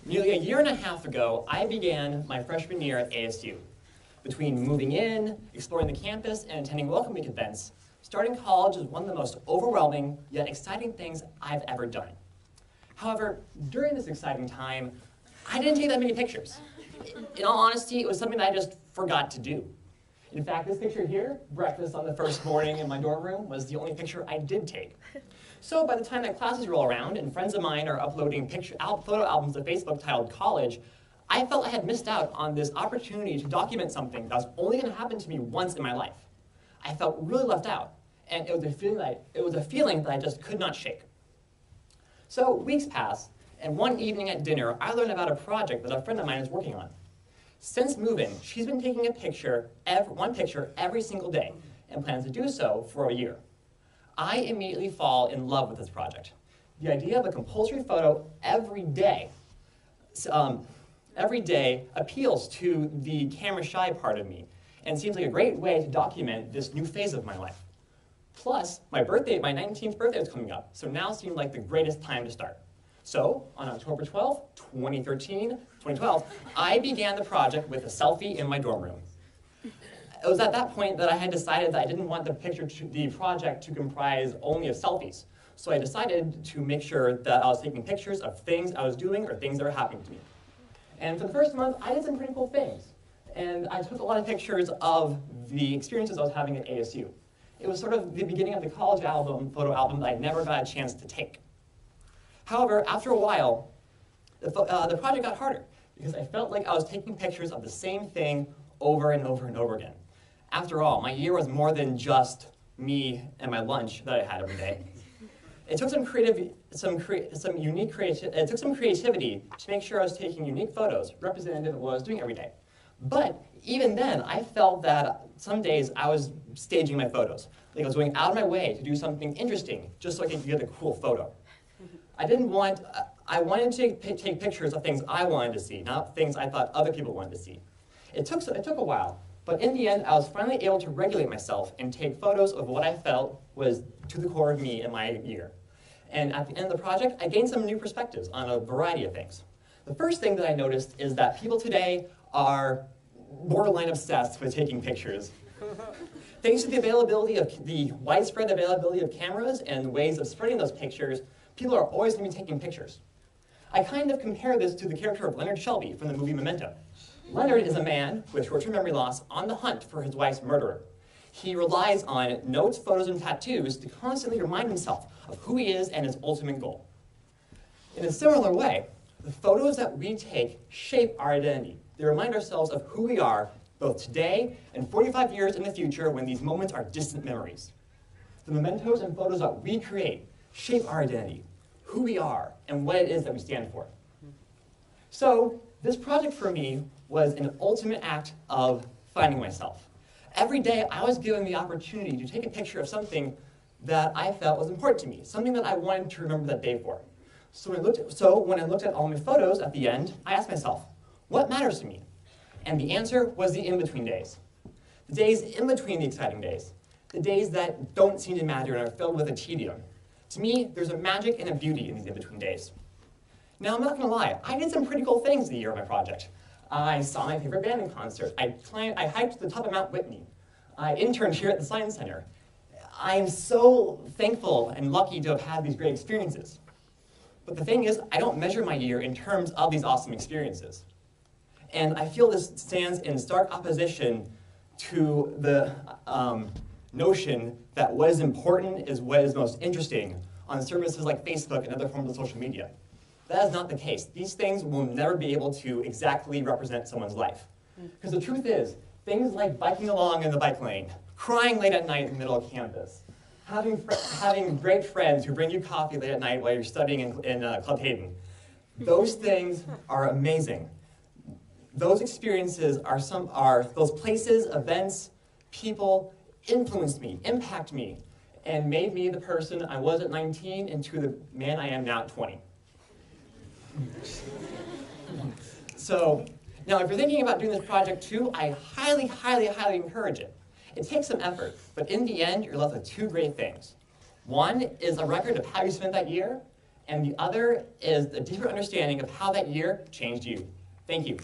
Nearly a year and a half ago, I began my freshman year at ASU. Between moving in, exploring the campus, and attending welcome week events, starting college is one of the most overwhelming yet exciting things I've ever done. However, during this exciting time, I didn't take that many pictures. In all honesty, it was something that I just forgot to do. In fact, this picture here, breakfast on the first morning in my dorm room, was the only picture I did take. So by the time that classes roll around and friends of mine are uploading photo albums to Facebook titled College, I felt I had missed out on this opportunity to document something that was only going to happen to me once in my life. I felt really left out, and it was a feeling that I just could not shake. So weeks passed, and one evening at dinner, I learned about a project that a friend of mine is working on. Since moving, she's been taking one picture every single day, and plans to do so for a year. I immediately fall in love with this project. The idea of a compulsory photo every day appeals to the camera-shy part of me, and seems like a great way to document this new phase of my life. Plus, my 19th birthday is coming up, so now seemed like the greatest time to start. So, on October 12, 2012, I began the project with a selfie in my dorm room. It was at that point that I had decided that I didn't want the project to comprise only of selfies. So I decided to make sure that I was taking pictures of things I was doing or things that were happening to me. And for the first month, I did some pretty cool things. And I took a lot of pictures of the experiences I was having at ASU. It was sort of the beginning of the college photo album that I never got a chance to take. However, after a while, the project got harder because I felt like I was taking pictures of the same thing over and over and over again. After all, my year was more than just me and my lunch that I had every day. It took some creativity to make sure I was taking unique photos representative of what I was doing every day. But even then, I felt that some days I was staging my photos. Like I was going out of my way to do something interesting just so I could get a cool photo. I wanted to take pictures of things I wanted to see, not things I thought other people wanted to see. It took a while, but in the end, I was finally able to regulate myself and take photos of what I felt was to the core of me in my year. And at the end of the project, I gained some new perspectives on a variety of things. The first thing that I noticed is that people today are borderline obsessed with taking pictures. Thanks to the widespread availability of cameras and ways of spreading those pictures, people are always going to be taking pictures. I kind of compare this to the character of Leonard Shelby from the movie Memento. Leonard is a man with short-term memory loss on the hunt for his wife's murderer. He relies on notes, photos, and tattoos to constantly remind himself of who he is and his ultimate goal. In a similar way, the photos that we take shape our identity. They remind ourselves of who we are, both today and 45 years in the future when these moments are distant memories. The mementos and photos that we create shape our identity, who we are, and what it is that we stand for. So, this project for me was an ultimate act of finding myself. Every day, I was given the opportunity to take a picture of something that I felt was important to me, something that I wanted to remember that day for. So when I looked at all my photos at the end, I asked myself, what matters to me? And the answer was the in-between days. The days in between the exciting days. The days that don't seem to matter and are filled with a tedium. To me, there's a magic and a beauty in these in-between days. Now, I'm not going to lie, I did some pretty cool things the year of my project. I saw my favorite band in concert. I hiked to the top of Mount Whitney. I interned here at the Science Center. I am so thankful and lucky to have had these great experiences. But the thing is, I don't measure my year in terms of these awesome experiences. And I feel this stands in stark opposition to the notion that what is important is what is most interesting on services like Facebook and other forms of social media. That is not the case. These things will never be able to exactly represent someone's life. Because the truth is, things like biking along in the bike lane, crying late at night in the middle of campus, having great friends who bring you coffee late at night while you're studying in Club Hayden, those things are amazing. Those experiences are those places, events, people influenced me, impacted me, and made me the person I was at 19 into the man I am now at 20. So, now if you're thinking about doing this project too, I highly, highly, highly encourage it. It takes some effort, but in the end, you're left with two great things. One is a record of how you spent that year, and the other is a deeper understanding of how that year changed you. Thank you.